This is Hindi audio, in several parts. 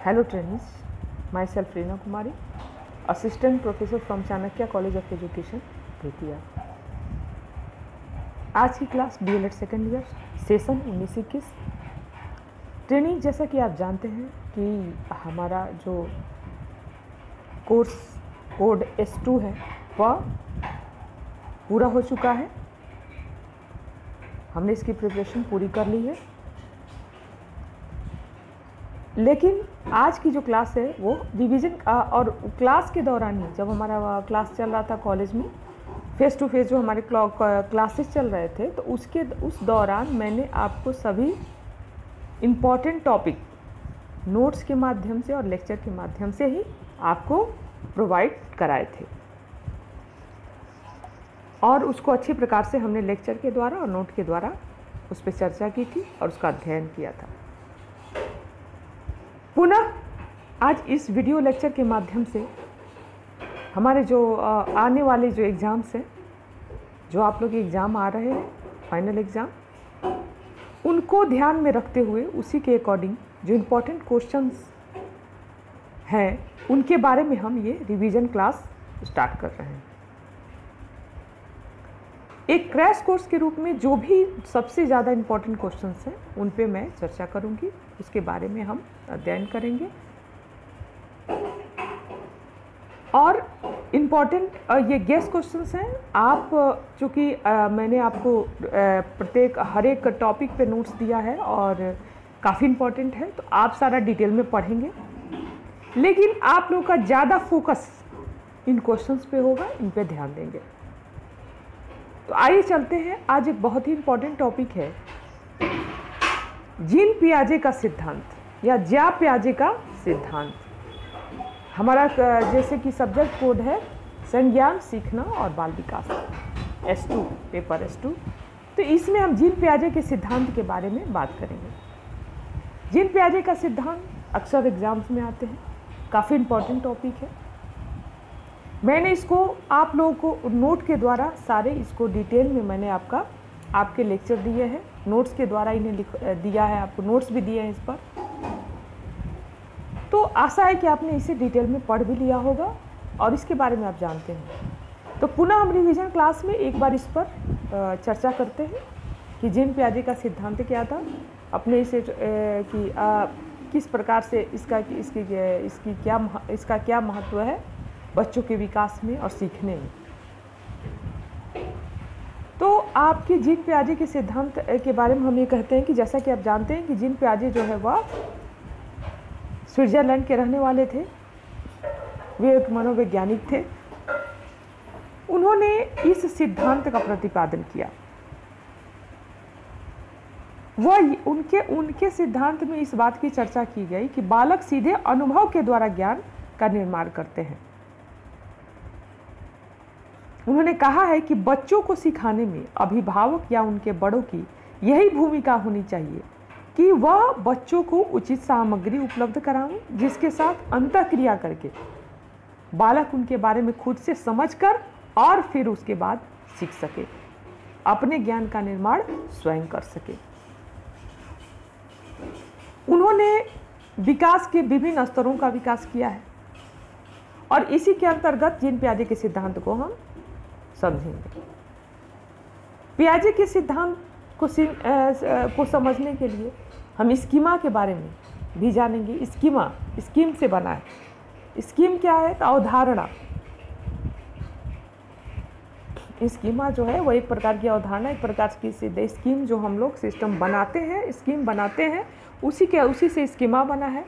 Hello trainees, myself Reena Kumari, Assistant Professor from Chanakya College of Education, Bettiah. आज की class DLED second year session 19-21। Training, जैसा कि आप जानते हैं कि हमारा जो कोर्स कोड S2 है वह पूरा हो चुका है। हमने इसकी प्रिपरेशन पूरी कर ली है, लेकिन आज की जो क्लास है वो रिवीजन और क्लास के दौरान ही, जब हमारा क्लास चल रहा था कॉलेज में, फेस टू फेस जो हमारे क्लासेस चल रहे थे, तो उस दौरान मैंने आपको सभी इम्पॉर्टेंट टॉपिक नोट्स के माध्यम से और लेक्चर के माध्यम से ही आपको प्रोवाइड कराए थे, और उसको अच्छी प्रकार से हमने लेक्चर के द्वारा और नोट के द्वारा उस पर चर्चा की थी और उसका अध्ययन किया था। पुनः आज इस वीडियो लेक्चर के माध्यम से हमारे जो आने वाले जो एग्ज़ाम्स हैं, जो आप लोग एग्ज़ाम आ रहे हैं, फाइनल एग्ज़ाम, उनको ध्यान में रखते हुए उसी के अकॉर्डिंग जो इम्पोर्टेंट क्वेश्चंस हैं उनके बारे में हम ये रिवीजन क्लास स्टार्ट कर रहे हैं। एक क्रैश कोर्स के रूप में जो भी सबसे ज़्यादा इम्पोर्टेंट क्वेश्चंस हैं उन पे मैं चर्चा करूँगी, उसके बारे में हम अध्ययन करेंगे। और इम्पॉर्टेंट ये गेस क्वेश्चंस हैं। आप चूँकि मैंने आपको प्रत्येक हर एक टॉपिक पे नोट्स दिया है और काफ़ी इम्पॉर्टेंट है, तो आप सारा डिटेल में पढ़ेंगे, लेकिन आप लोगों का ज़्यादा फोकस इन क्वेश्चंस पे होगा, इन पे ध्यान देंगे। तो आइए चलते हैं। आज एक बहुत ही इम्पॉर्टेंट टॉपिक है जीन पियाजे का सिद्धांत या ज्या पियाजे का सिद्धांत। हमारा जैसे कि सब्जेक्ट कोड है संज्ञान, सीखना और बाल विकास, S2, पेपर S2। तो इसमें हम जीन पियाजे के सिद्धांत के बारे में बात करेंगे। जीन पियाजे का सिद्धांत अक्सर एग्जाम्स में आते हैं, काफ़ी इम्पॉर्टेंट टॉपिक है। मैंने इसको आप लोगों को नोट के द्वारा सारे इसको डिटेल में मैंने आपके लेक्चर दिए हैं, नोट्स के द्वारा इन्हें दिया है, आपको नोट्स भी दिए हैं इस पर। तो आशा है कि आपने इसे डिटेल में पढ़ भी लिया होगा और इसके बारे में आप जानते हैं। तो पुनः हम रिवीजन क्लास में एक बार इस पर चर्चा करते हैं कि जीन पियाजे का सिद्धांत क्या था, अपने इसे किस प्रकार से इसका क्या महत्व है बच्चों के विकास में और सीखने में। तो आपके जीन पियाजे के सिद्धांत के बारे में हम ये कहते हैं कि जैसा कि आप जानते हैं कि जीन पियाजे जो है वह स्विट्जरलैंड के रहने वाले थे। वे एक मनोवैज्ञानिक थे। उन्होंने इस सिद्धांत का प्रतिपादन किया। उनके सिद्धांत में इस बात की चर्चा की गई कि बालक सीधे अनुभव के द्वारा ज्ञान का निर्माण करते हैं। उन्होंने कहा है कि बच्चों को सिखाने में अभिभावक या उनके बड़ों की यही भूमिका होनी चाहिए कि वह बच्चों को उचित सामग्री उपलब्ध कराएं, जिसके साथ अंतःक्रिया करके बालक उनके बारे में खुद से समझकर और फिर उसके बाद सीख सके, अपने ज्ञान का निर्माण स्वयं कर सके। उन्होंने विकास के विभिन्न स्तरों का विकास किया है और इसी के अंतर्गत जीन पियाजे के सिद्धांत को हम समझेंगे। पियाजे के सिद्धांत को समझने के लिए हम स्कीमा के बारे में भी जानेंगे। स्कीम से बना है। स्कीम क्या है? तो अवधारणा। स्कीमा जो है वो एक प्रकार की अवधारणा, एक प्रकार की स्कीम जो हम लोग सिस्टम बनाते हैं, स्कीम बनाते हैं, उसी से स्कीमा बना है।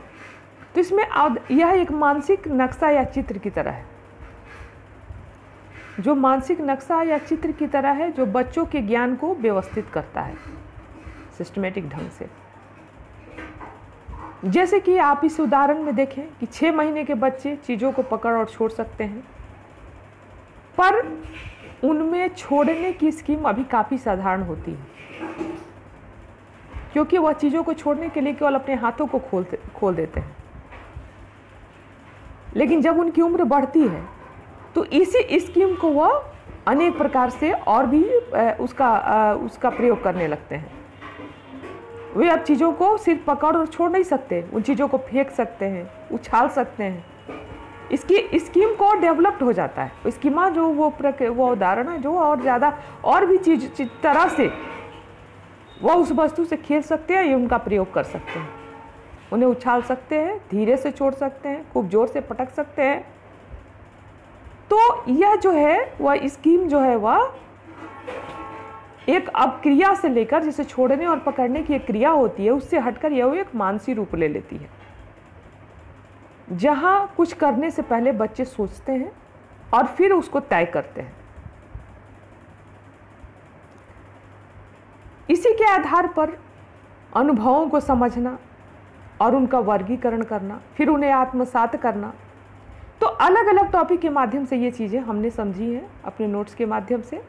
तो इसमें यह एक मानसिक नक्शा या चित्र की तरह है, जो मानसिक नक्शा या चित्र की तरह है, जो बच्चों के ज्ञान को व्यवस्थित करता है सिस्टमेटिक ढंग से। जैसे कि आप इस उदाहरण में देखें कि 6 महीने के बच्चे चीज़ों को पकड़ और छोड़ सकते हैं, पर उनमें छोड़ने की स्कीम अभी काफ़ी साधारण होती है, क्योंकि वह चीज़ों को छोड़ने के लिए केवल अपने हाथों को खोल देते हैं। लेकिन जब उनकी उम्र बढ़ती है तो इसी स्कीम को वह अनेक प्रकार से और भी उसका प्रयोग करने लगते हैं। वे अब चीज़ों को सिर्फ पकड़ और छोड़ नहीं सकते, उन चीज़ों को फेंक सकते हैं, उछाल सकते हैं। इसकी स्कीम को डेवलप्ड हो जाता है। स्कीमा जो वो उदाहरण है जो और ज़्यादा और भी चीज तरह से वो उस वस्तु से खेल सकते हैं या उनका प्रयोग कर सकते हैं। उन्हें उछाल सकते हैं, धीरे से छोड़ सकते हैं, खूब जोर से पटक सकते हैं। तो यह जो है वह स्कीम जो है वह एक अब क्रिया से लेकर, जिसे छोड़ने और पकड़ने की एक क्रिया होती है, उससे हटकर यह एक मानसी रूप ले लेती है, जहां कुछ करने से पहले बच्चे सोचते हैं और फिर उसको तय करते हैं। इसी के आधार पर अनुभवों को समझना और उनका वर्गीकरण करना, फिर उन्हें आत्मसात करना। तो अलग अलग टॉपिक के माध्यम से ये चीज़ें हमने समझी हैं अपने नोट्स के माध्यम से।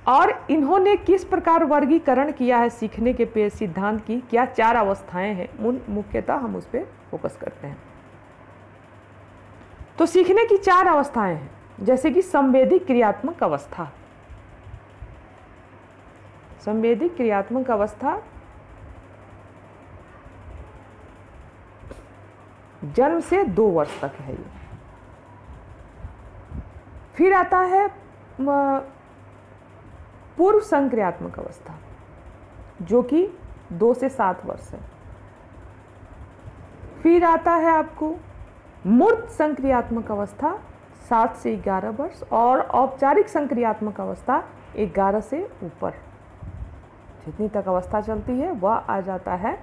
और इन्होंने किस प्रकार वर्गीकरण किया है सीखने के सिद्धांत की, क्या 4 अवस्थाएं हैं, मुख्यतः हम उस पर फोकस करते हैं। तो सीखने की 4 अवस्थाएं हैं, जैसे कि संवेदी क्रियात्मक अवस्था। संवेदी क्रियात्मक अवस्था जन्म से 2 वर्ष तक है ये। फिर आता है पूर्व संक्रियात्मक अवस्था, जो कि 2 से 7 वर्ष है। फिर आता है आपको मूर्त संक्रियात्मक अवस्था 7 से 11 वर्ष, और औपचारिक संक्रियात्मक अवस्था 11 से ऊपर। जितनी तक अवस्था चलती है वह आ जाता है,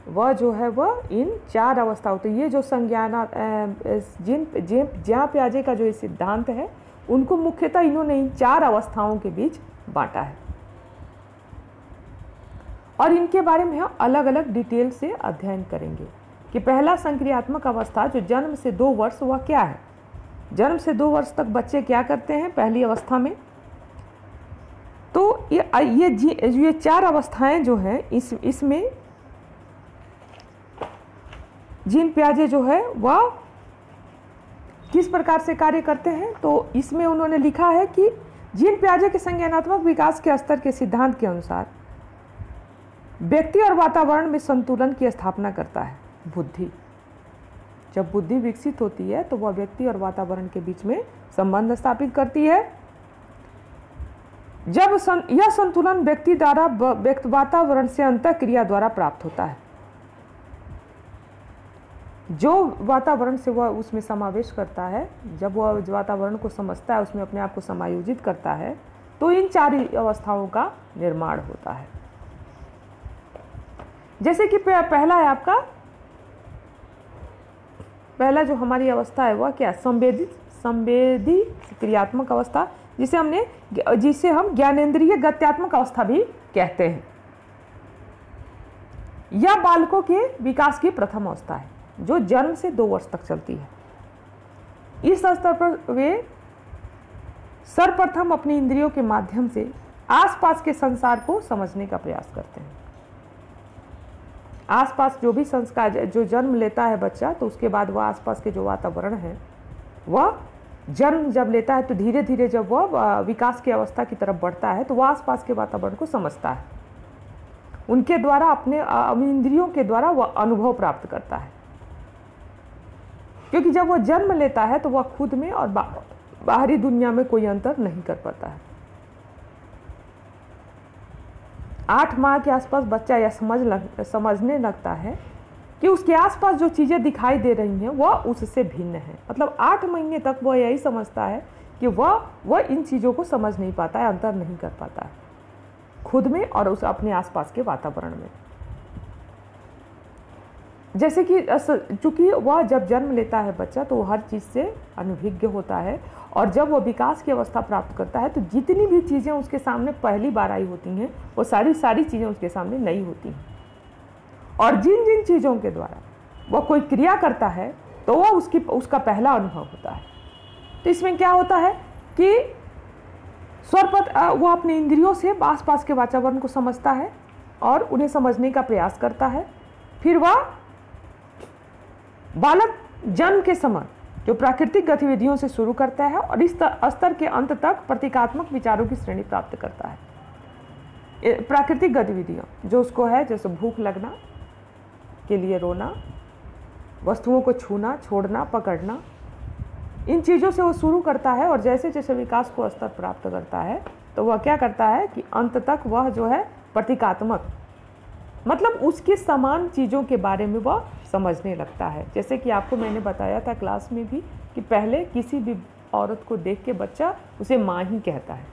वह जो है वह इन 4 अवस्थाओं। तो ये जो संज्ञान ज्ञान पियाजे का जो ये सिद्धांत है, उनको मुख्यतः इन्होंने इन 4 अवस्थाओं के बीच बांटा है, और इनके बारे में हम अलग अलग डिटेल से अध्ययन करेंगे कि पहला संक्रियात्मक अवस्था जो जन्म से 2 वर्ष, वह क्या है। जन्म से 2 वर्ष तक बच्चे क्या करते हैं पहली अवस्था में। तो ये 4 अवस्थाएं जो हैं, इसमें जीन पियाजे जो है वह किस प्रकार से कार्य करते हैं। तो इसमें उन्होंने लिखा है कि जीन पियाजे के संज्ञानात्मक विकास के स्तर के सिद्धांत के अनुसार व्यक्ति और वातावरण में संतुलन की स्थापना करता है बुद्धि। जब बुद्धि विकसित होती है तो वह व्यक्ति और वातावरण के बीच में संबंध स्थापित करती है। जब यह संतुलन व्यक्ति द्वारा वातावरण से अंतःक्रिया द्वारा प्राप्त होता है। जो वातावरण से वह उसमें समावेश करता है, जब वह वातावरण को समझता है, उसमें अपने आप को समायोजित करता है, तो इन 4 अवस्थाओं का निर्माण होता है। जैसे कि पहला है आपका, पहला जो हमारी अवस्था है वह क्या, संवेदी क्रियात्मक अवस्था, जिसे हम ज्ञानेंद्रिय गत्यात्मक अवस्था भी कहते हैं। यह बालकों के विकास की प्रथम अवस्था है जो जन्म से 2 वर्ष तक चलती है। इस स्तर पर वे सर्वप्रथम अपनी इंद्रियों के माध्यम से आसपास के संसार को समझने का प्रयास करते हैं। आसपास जो भी संस्कार जो जन्म लेता है बच्चा, तो उसके बाद वह आसपास के जो वातावरण है, वह जन्म जब लेता है तो धीरे धीरे जब वह विकास की अवस्था की तरफ बढ़ता है तो वह आसपास के वातावरण को समझता है। उनके द्वारा अपने इंद्रियों के द्वारा वह अनुभव प्राप्त करता है, क्योंकि जब वह जन्म लेता है तो वह खुद में और बाहरी दुनिया में कोई अंतर नहीं कर पाता है। 8 माह के आसपास बच्चा यह समझने लगता है कि उसके आसपास जो चीज़ें दिखाई दे रही हैं वह उससे भिन्न है। मतलब 8 महीने तक वह यही समझता है कि वह इन चीज़ों को समझ नहीं पाता है, अंतर नहीं कर पाता है खुद में और उस अपने आसपास के वातावरण में। जैसे कि चूंकि वह जब जन्म लेता है बच्चा तो हर चीज़ से अनभिज्ञ होता है, और जब वह विकास की अवस्था प्राप्त करता है तो जितनी भी चीज़ें उसके सामने पहली बार आई होती हैं वो सारी चीज़ें उसके सामने नई होती हैं। और जिन जिन चीज़ों के द्वारा वह कोई क्रिया करता है तो वह उसका पहला अनुभव होता है। तो इसमें क्या होता है कि वह अपने इंद्रियों से आसपास के वातावरण को समझता है और उन्हें समझने का प्रयास करता है। फिर वह बालक जन्म के समय जो प्राकृतिक गतिविधियों से शुरू करता है और इस स्तर के अंत तक प्रतीकात्मक विचारों की श्रेणी प्राप्त करता है। प्राकृतिक गतिविधियाँ जो उसको है, जैसे भूख लगना के लिए रोना, वस्तुओं को छूना, छोड़ना, पकड़ना, इन चीज़ों से वो शुरू करता है। और जैसे जैसे विकास को स्तर प्राप्त करता है तो वह क्या करता है कि अंत तक वह जो है प्रतीकात्मक, मतलब उसके समान चीज़ों के बारे में वह समझने लगता है। जैसे कि आपको मैंने बताया था क्लास में भी कि पहले किसी भी औरत को देख के बच्चा उसे माँ ही कहता है,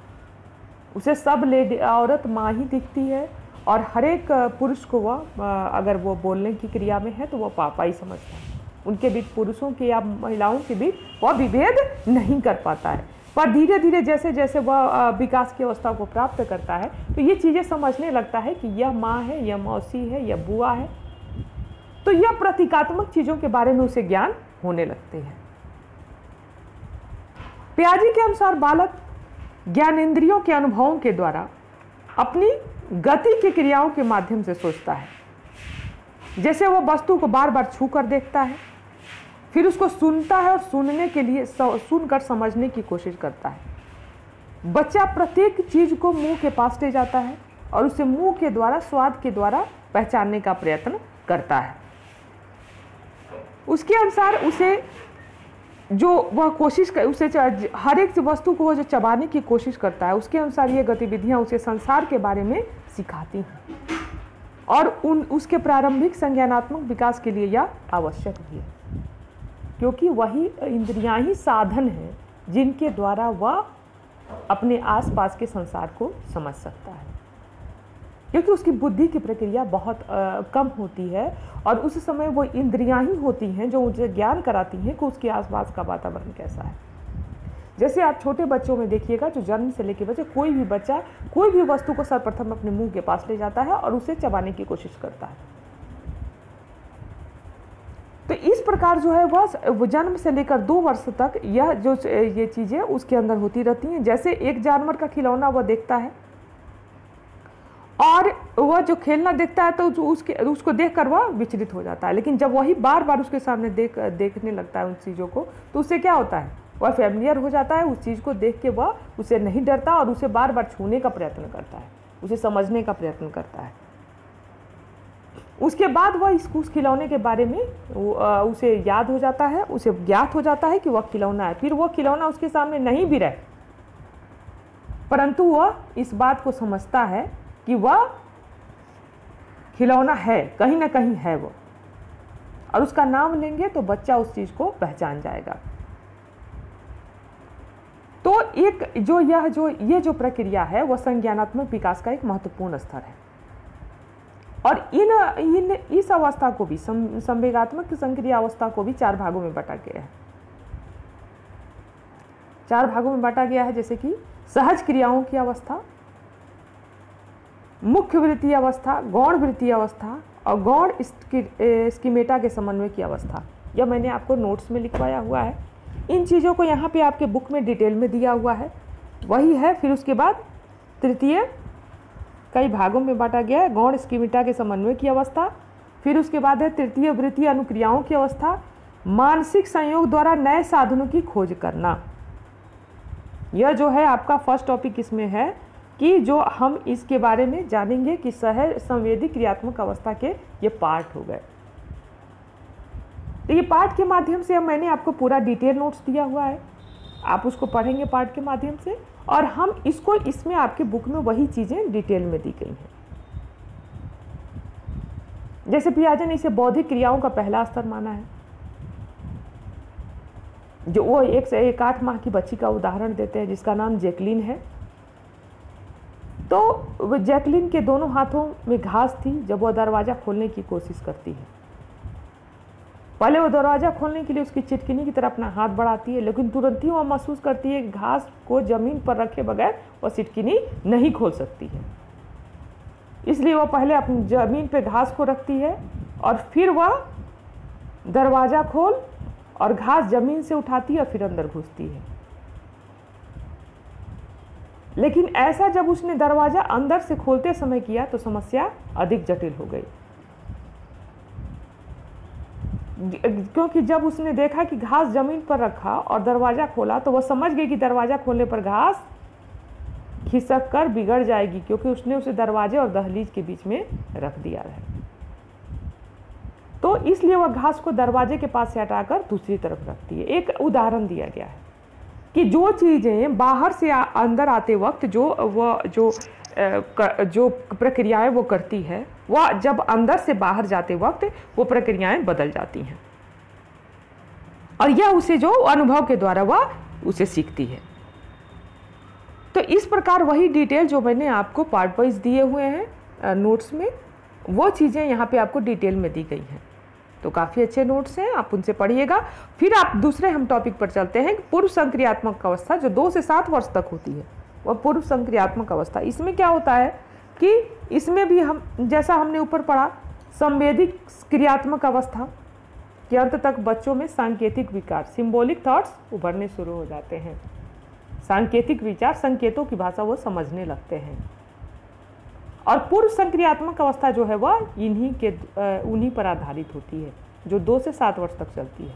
उसे सब औरत माँ ही दिखती है, और हर एक पुरुष को वह अगर वो बोलने की क्रिया में है तो वह पापा ही समझता है। उनके बीच, पुरुषों के या महिलाओं के बीच वह विभेद नहीं कर पाता है। पर धीरे धीरे जैसे जैसे वह विकास की अवस्था को प्राप्त करता है तो ये चीज़ें समझने लगता है कि यह माँ है, यह मौसी है, यह बुआ है। तो यह प्रतीकात्मक चीज़ों के बारे में उसे ज्ञान होने लगते हैं। पियाजे के अनुसार बालक ज्ञानेंद्रियों के अनुभवों के द्वारा अपनी गति की क्रियाओं के माध्यम से सोचता है। जैसे वह वस्तु को बार बार छू कर देखता है, फिर उसको सुनता है और सुनने के लिए सुनकर समझने की कोशिश करता है। बच्चा प्रत्येक चीज को मुंह के पास ले जाता है और उसे मुंह के द्वारा, स्वाद के द्वारा पहचानने का प्रयत्न करता है। उसके अनुसार उसे जो वह कोशिश कर, उसे हर एक वस्तु को वो जो चबाने की कोशिश करता है, उसके अनुसार ये गतिविधियां उसे संसार के बारे में सिखाती हैं और उसके प्रारंभिक संज्ञानात्मक विकास के लिए यह आवश्यक भी है, क्योंकि वही इंद्रियां ही साधन हैं जिनके द्वारा वह अपने आसपास के संसार को समझ सकता है। क्योंकि उसकी बुद्धि की प्रक्रिया बहुत कम होती है और उस समय वो इंद्रियां ही होती हैं जो मुझे ज्ञान कराती हैं कि उसके आसपास का वातावरण कैसा है। जैसे आप छोटे बच्चों में देखिएगा, जो जन्म से लेकर बच्चे, कोई भी बच्चा कोई भी वस्तु को सर्वप्रथम अपने मुंह के पास ले जाता है और उसे चबाने की कोशिश करता है। तो इस प्रकार जो है वह जन्म से लेकर 2 वर्ष तक ये चीज़ें उसके अंदर होती रहती हैं। जैसे एक जानवर का खिलौना वह देखता है और वह जो खेलना देखता है तो उसको देखकर वह विचलित हो जाता है, लेकिन जब वही बार बार उसके सामने देखने लगता है उन चीज़ों को, तो उससे क्या होता है, वह फैमिलियर हो जाता है। उस चीज़ को देख के वह उसे नहीं डरता और उसे बार बार छूने का प्रयत्न करता है, उसे समझने का प्रयत्न करता है। उसके बाद वह उस खिलौने के बारे में उसे याद हो जाता है, उसे ज्ञात हो जाता है कि वह खिलौना है। फिर वह खिलौना उसके सामने नहीं भी रहे, परंतु वह इस बात को समझता है कि वह खिलौना है, कहीं ना कहीं है वो, और उसका नाम लेंगे तो बच्चा उस चीज़ को पहचान जाएगा। तो ये जो प्रक्रिया है वह संज्ञानात्मक विकास का एक महत्वपूर्ण स्तर है। और इस अवस्था को भी, संवेगात्मक संक्रिया अवस्था को भी 4 भागों में बांटा गया है। 4 भागों में बांटा गया है, जैसे कि सहज क्रियाओं की अवस्था, मुख्य वृत्तीय अवस्था, गौण वृत्तीय अवस्था और गौण स्कीमेटा के समन्वय की अवस्था। यह मैंने आपको नोट्स में लिखवाया हुआ है। इन चीज़ों को यहाँ पे आपके बुक में डिटेल में दिया हुआ है, वही है। फिर उसके बाद तृतीय कई भागों में बांटा गया है, गौण स्कीमेटा के समन्वय की अवस्था। फिर उसके बाद है तृतीय वृत्तीय अनुक्रियाओं की अवस्था, मानसिक संयोग द्वारा नए साधनों की खोज करना। यह जो है आपका फर्स्ट टॉपिक इसमें है कि जो हम इसके बारे में जानेंगे कि सहज संवेदी क्रियात्मक अवस्था के ये पार्ट हो गए। तो ये पार्ट के माध्यम से अब मैंने आपको पूरा डिटेल नोट्स दिया हुआ है, आप उसको पढ़ेंगे पार्ट के माध्यम से, और हम इसमें आपके बुक में वही चीज़ें डिटेल में दी गई हैं। जैसे पियाजे ने इसे बौद्धिक क्रियाओं का पहला स्तर माना है, जो वो 1 से 8 माह की बच्ची का उदाहरण देते हैं जिसका नाम जैकलीन है। तो जैकलीन के दोनों हाथों में घास थी जब वह दरवाज़ा खोलने की कोशिश करती है। पहले वो दरवाज़ा खोलने के लिए उसकी चिटकिनी की तरफ अपना हाथ बढ़ाती है, लेकिन तुरंत ही वह महसूस करती है कि घास को ज़मीन पर रखे बगैर वह चिटकिनी नहीं खोल सकती है। इसलिए वह पहले अपनी ज़मीन पे घास को रखती है और फिर वह दरवाज़ा खोल और घास ज़मीन से उठाती है और फिर अंदर घुसती है। लेकिन ऐसा जब उसने दरवाज़ा अंदर से खोलते समय किया तो समस्या अधिक जटिल हो गई, क्योंकि जब उसने देखा कि घास जमीन पर रखा और दरवाज़ा खोला तो वह समझ गई कि दरवाज़ा खोलने पर घास खिसक कर बिगड़ जाएगी, क्योंकि उसने उसे दरवाजे और दहलीज के बीच में रख दिया है। तो इसलिए वह घास को दरवाजे के पास से हटाकर दूसरी तरफ रखती है। एक उदाहरण दिया गया है कि जो चीज़ें बाहर से अंदर आते वक्त जो प्रक्रियाएं वो करती है, वह जब अंदर से बाहर जाते वक्त वो प्रक्रियाएं बदल जाती हैं, और यह उसे जो अनुभव के द्वारा वह उसे सीखती है। तो इस प्रकार वही डिटेल जो मैंने आपको पार्ट वाइज दिए हुए हैं नोट्स में, वो चीज़ें यहाँ पे आपको डिटेल में दी गई हैं। तो काफ़ी अच्छे नोट्स हैं, आप उनसे पढ़िएगा। फिर आप दूसरे हम टॉपिक पर चलते हैं, पूर्व संक्रियात्मक अवस्था जो 2 से 7 वर्ष तक होती है, वह पूर्व संक्रियात्मक अवस्था। इसमें क्या होता है कि इसमें भी हम, जैसा हमने ऊपर पढ़ा, संवेदिक क्रियात्मक अवस्था के अंत तक बच्चों में सांकेतिक विकार, सिंबॉलिक थॉट्स उभरने शुरू हो जाते हैं। सांकेतिक विचार, संकेतों की भाषा वो समझने लगते हैं। और पूर्व संक्रियात्मक अवस्था जो है वह उन्हीं पर आधारित होती है, जो 2 से 7 वर्ष तक चलती है।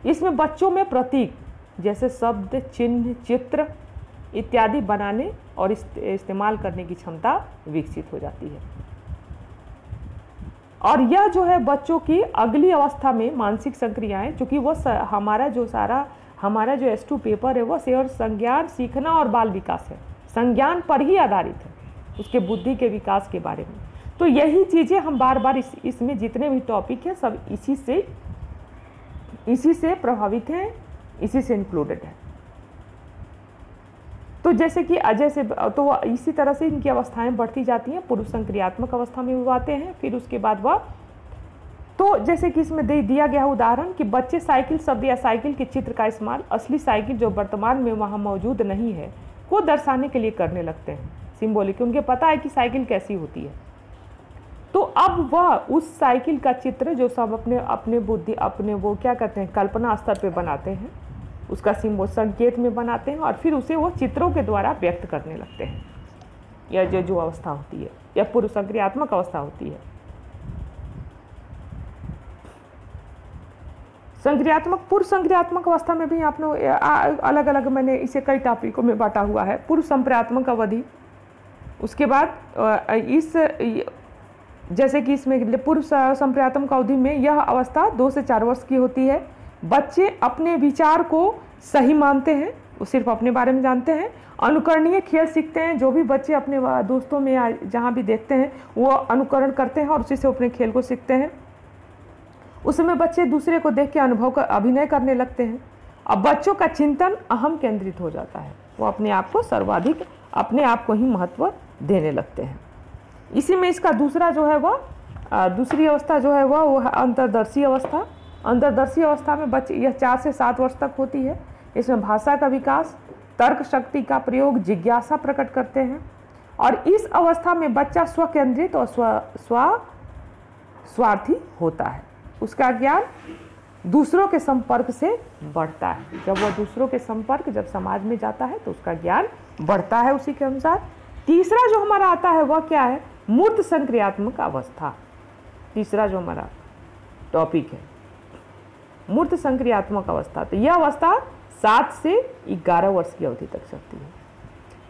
इसमें बच्चों में प्रतीक जैसे शब्द, चिन्ह, चित्र इत्यादि बनाने और इस्तेमाल करने की क्षमता विकसित हो जाती है। और यह जो है बच्चों की अगली अवस्था में मानसिक संक्रियाएं, चूँकि वो हमारा जो S2 पेपर है वो संज्ञान, सीखना और बाल विकास है, संज्ञान पर ही आधारित है, उसके बुद्धि के विकास के बारे में। तो यही चीज़ें हम बार बार इसमें जितने भी टॉपिक हैं सब इसी से प्रभावित हैं, इसी से इंक्लूडेड है। तो जैसे कि तो इसी तरह से इनकी अवस्थाएं बढ़ती जाती हैं। पूर्व संक्रियात्मक अवस्था में वो आते हैं, फिर उसके बाद वह, तो जैसे कि इसमें दिया गया उदाहरण कि बच्चे साइकिल शब्द या साइकिल के चित्र का इस्तेमाल असली साइकिल जो वर्तमान में वहाँ मौजूद नहीं है को दर्शाने के लिए करने लगते हैं। सिंबॉलिक, उनके पता है कि साइकिल कैसी होती है, तो अब वह उस साइकिल का चित्र जो सब अपने बुद्धि, अपने वो क्या कहते हैं, कल्पना स्तर पे बनाते हैं, उसका संकेत में बनाते हैं, और फिर उसे वो चित्रों के द्वारा व्यक्त करने लगते हैं। यह जो अवस्था होती है, यह पूर्व संक्रियात्मक अवस्था होती है। पूर्व संक्रियात्मक अवस्था में भी आपने अलग अलग, मैंने इसे कई टॉपिकों में बांटा हुआ है। पूर्व संप्रात्मक अवधि, उसके बाद जैसे कि इसमें पूर्व संप्रात्मक अवधि में यह अवस्था 2 से 4 वर्ष की होती है। बच्चे अपने विचार को सही मानते हैं, वो सिर्फ अपने बारे में जानते हैं। अनुकरणीय खेल सीखते हैं, जो भी बच्चे अपने दोस्तों में या जहाँ भी देखते हैं वो अनुकरण करते हैं और उसी से अपने खेल को सीखते हैं। उसमें बच्चे दूसरे को देख के अनुभव का अभिनय करने लगते हैं। अब बच्चों का चिंतन अहम केंद्रित हो जाता है, वो अपने आप को सर्वाधिक, अपने आप को ही महत्व देने लगते हैं। इसी में इसका दूसरा जो है वह दूसरी अवस्था जो है वह है अंतर्दर्शी अवस्था। अंतर्दर्शी अवस्था में बच्चे, यह 4 से 7 वर्ष तक होती है। इसमें भाषा का विकास, तर्क शक्ति का प्रयोग, जिज्ञासा प्रकट करते हैं। और इस अवस्था में बच्चा स्वकेंद्रित और स्वार्थी होता है। उसका ज्ञान दूसरों के संपर्क से बढ़ता है। जब वह दूसरों के संपर्क, जब समाज में जाता है तो उसका ज्ञान बढ़ता है उसी के अनुसार। तीसरा जो हमारा आता है वह क्या है, मूर्त संक्रियात्मक अवस्था। तीसरा जो हमारा टॉपिक है मूर्त संक्रियात्मक अवस्था। तो यह अवस्था 7 से 11 वर्ष की अवधि तक चलती है।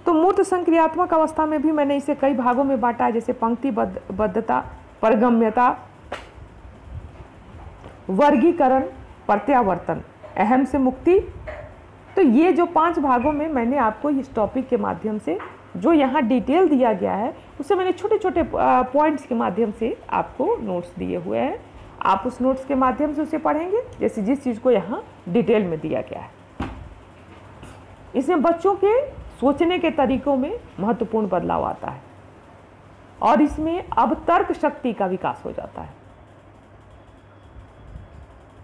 तो मूर्त संक्रियात्मक अवस्था में भी मैंने इसे कई भागों में बांटा है, जैसे पंक्तिबद्धता, परगम्यता, वर्गीकरण, प्रत्यावर्तन, अहम से मुक्ति। तो ये जो 5 भागों में मैंने आपको इस टॉपिक के माध्यम से जो यहाँ डिटेल दिया गया है, उसे मैंने छोटे छोटे पॉइंट्स के माध्यम से आपको नोट्स दिए हुए हैं। आप उस नोट्स के माध्यम से उसे पढ़ेंगे, जैसे जिस चीज़ को यहाँ डिटेल में दिया गया है। इसमें बच्चों के सोचने के तरीकों में महत्वपूर्ण बदलाव आता है और इसमें अब तर्क शक्ति का विकास हो जाता है।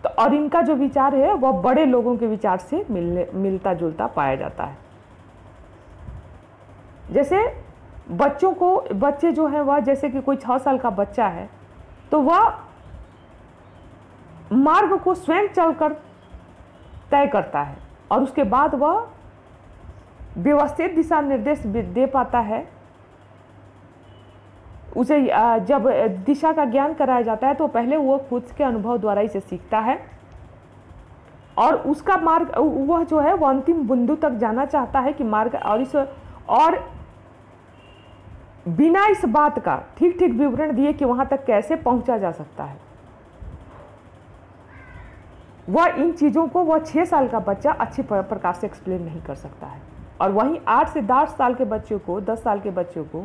तो और इनका जो विचार है वह बड़े लोगों के विचार से मिलता जुलता पाया जाता है। जैसे बच्चे जो है वह, जैसे कि कोई 6 साल का बच्चा है तो वह मार्ग को स्वयं चलकर तय करता है और उसके बाद वह व्यवस्थित दिशा निर्देश दे पाता है। उसे जब दिशा का ज्ञान कराया जाता है तो पहले वो खुद के अनुभव द्वारा इसे सीखता है और उसका मार्ग वह जो है वो अंतिम बिंदु तक जाना चाहता है कि मार्ग और बिना इस बात का ठीक ठीक विवरण दिए कि वहां तक कैसे पहुंचा जा सकता है, वह इन चीज़ों को वह 6 साल का बच्चा अच्छे प्रकार से एक्सप्लेन नहीं कर सकता है। और वहीं 8 से 10 साल के बच्चों को 10 साल के बच्चों को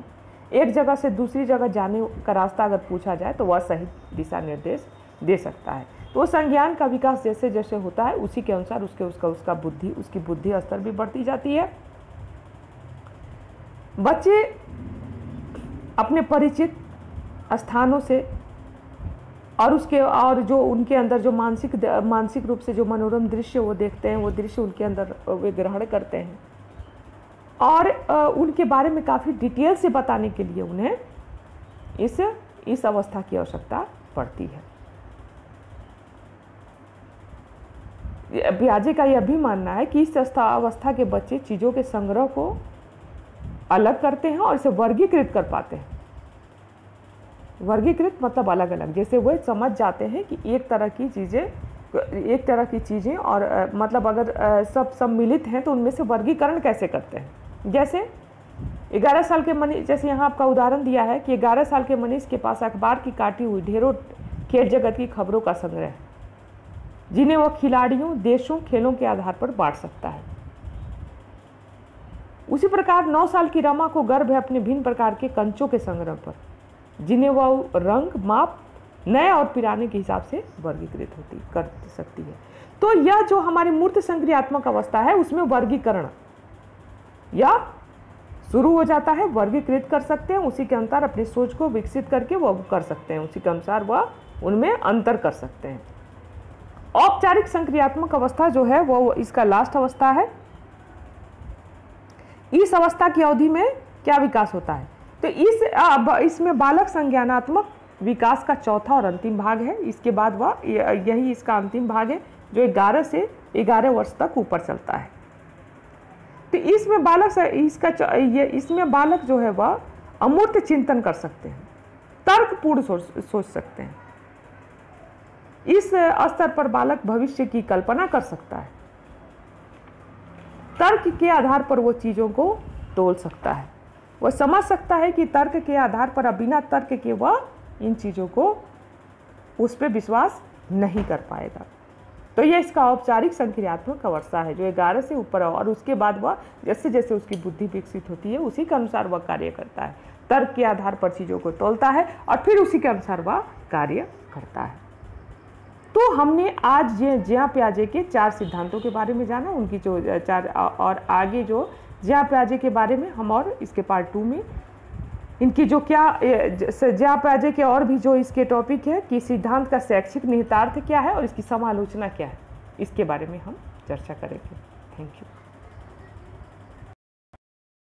एक जगह से दूसरी जगह जाने का रास्ता अगर पूछा जाए तो वह सही दिशा निर्देश दे सकता है। तो संज्ञान का विकास जैसे जैसे होता है उसी के अनुसार उसकी बुद्धि स्तर भी बढ़ती जाती है। बच्चे अपने परिचित स्थानों से और जो उनके अंदर जो मानसिक रूप से जो मनोरम दृश्य वो देखते हैं, वो दृश्य उनके अंदर वे ग्रहण करते हैं और उनके बारे में काफ़ी डिटेल से बताने के लिए उन्हें इस अवस्था की आवश्यकता पड़ती है। पियाजे का यह भी मानना है कि इस अवस्था के बच्चे चीज़ों के संग्रह को अलग करते हैं और इसे वर्गीकृत कर पाते हैं। वर्गीकृत मतलब अलग अलग, जैसे वो समझ जाते हैं कि एक तरह की चीज़ें और मतलब अगर सब सम्मिलित हैं तो उनमें से वर्गीकरण कैसे करते हैं। जैसे 11 साल के मनीष, जैसे यहाँ आपका उदाहरण दिया है कि 11 साल के मनीष के पास अखबार की काटी हुई ढेरों खेल जगत की खबरों का संग्रह है, जिन्हें वह खिलाड़ियों, देशों, खेलों के आधार पर बांट सकता है। उसी प्रकार 9 साल की रमा को गर्व है अपने भिन्न प्रकार के कंचों के संग्रह पर, जिन्हें वह रंग, माप, नए और पुराने के हिसाब से वर्गीकृत कर सकती है। तो यह जो हमारी मूर्त संक्रियात्मक अवस्था है उसमें वर्गीकरण या शुरू हो जाता है, वर्गीकृत कर सकते हैं, उसी के अनुसार अपनी सोच को विकसित करके वह कर सकते हैं, उसी के अनुसार वह उनमें अंतर कर सकते हैं। औपचारिक संक्रियात्मक अवस्था जो है वो इसका लास्ट अवस्था है। इस अवस्था की अवधि में क्या विकास होता है, तो इसमें बालक संज्ञानात्मक विकास का चौथा और अंतिम भाग है। इसके बाद वह यही इसका अंतिम भाग है जो 11 से 11 वर्ष तक ऊपर चलता है। तो इसमें बालक जो है वह अमूर्त चिंतन कर सकते हैं, तर्कपूर्ण सोच सकते हैं। इस स्तर पर बालक भविष्य की कल्पना कर सकता है, तर्क के आधार पर वो चीज़ों को तोल सकता है, वह समझ सकता है कि तर्क के आधार पर बिना तर्क के वह इन चीज़ों को उस पर विश्वास नहीं कर पाएगा। तो यह इसका औपचारिक संक्रियात्मक अवस्था है जो 11 से ऊपर है। और उसके बाद वह जैसे जैसे उसकी बुद्धि विकसित होती है उसी के अनुसार वह कार्य करता है, तर्क के आधार पर चीज़ों को तोलता है और फिर उसी के अनुसार वह कार्य करता है। तो हमने आज जियां पियाजे के 4 सिद्धांतों के बारे में जाना, उनकी जो 4 और आगे जो जियां पियाजे के बारे में हम और इसके पार्ट 2 में इनकी जो क्या जियां पियाजे के और भी जो इसके टॉपिक है कि सिद्धांत का शैक्षिक निहितार्थ क्या है और इसकी समालोचना क्या है, इसके बारे में हम चर्चा करेंगे। Thank you.